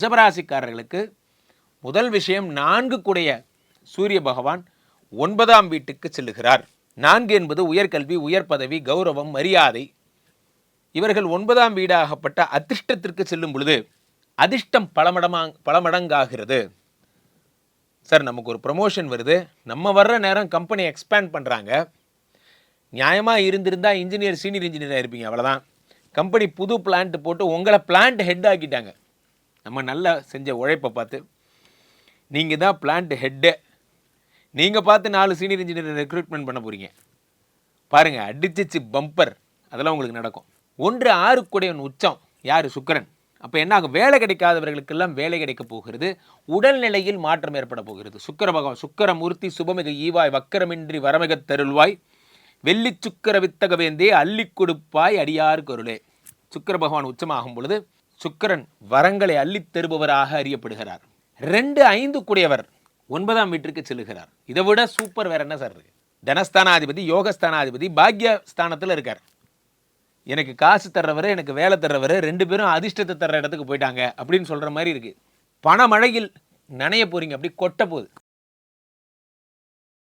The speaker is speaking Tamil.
ரிஷபராசிக்காரர்களுக்கு முதல் விஷயம் 4 கூடைய சூரிய பகவான் 9ஆம் வீட்டுக்கு செல்லுகிறார். 4 என்பது உயர்கல்வி, உயர் பதவி, கௌரவம், மரியாதை. இவர்கள் 9ஆம் வீடாகப்பட்ட அதிர்ஷ்டத்திற்கு செல்லும் பொழுது அதிர்ஷ்டம் பல மடங்காகிறது. சார், நமக்கு ஒரு ப்ரமோஷன் வருது, நம்ம வர்ற நேரம் கம்பெனி எக்ஸ்பேண்ட் பண்ணுறாங்க. நியாயமாக இருந்திருந்தால் இன்ஜினியர், சீனியர் இன்ஜினியராக இருப்பீங்க, அவ்வளோதான். கம்பெனி புது பிளான்ட் போட்டு உங்களை பிளான்ட் ஹெட் ஆக்கிட்டாங்க. நம்ம நல்லா செஞ்ச உழைப்பை பார்த்து நீங்கள் தான் பிளான்ட் ஹெட்டு, நீங்கள் பார்த்து 4 சீனியர் இன்ஜினியர் ரெக்ரூட்மெண்ட் பண்ண போகிறீங்க. பாருங்கள், அடிச்சிச்சு பம்பர். அதெல்லாம் உங்களுக்கு நடக்கும். 1 6 உச்சம் யார்? சுக்கிரன். அப்போ என்ன ஆகும்? வேலை கிடைக்காதவர்களுக்கெல்லாம் வேலை கிடைக்க போகிறது. உடல்நிலையில் மாற்றம் ஏற்பட போகிறது. சுக்கிர பகவான், சுக்கிரமூர்த்தி சுபமிகு ஈவாய் வக்கரமின்றி வரமிக தருள்வாய் வெள்ளி சுக்கிர வித்தகவேந்தே அள்ளி கொடுப்பாய் அடியார் கருளே. சுக்கிர பகவான் உச்சமாகும் பொழுது சுக்கிரன் வரங்களை அள்ளித் தருபவராக அறியப்படுகிறார். 2 5 கூடியவர் 9ஆம் வீட்டிற்கு செல்லுகிறார். இதை விட சூப்பர் வேற என்ன சார் இருக்கு? தனஸ்தானாதிபதி, யோகஸ்தானாதிபதி பாக்யஸ்தானத்தில் இருக்கார். எனக்கு காசு தர்றவர், எனக்கு வேலை தர்றவர் 2 பேரும் அதிர்ஷ்டத்தை தர்ற இடத்துக்கு போயிட்டாங்க அப்படின்னு சொல்கிற மாதிரி இருக்குது. பணமழையில் நனைய போகிறீங்க, அப்படி கொட்ட போகுது.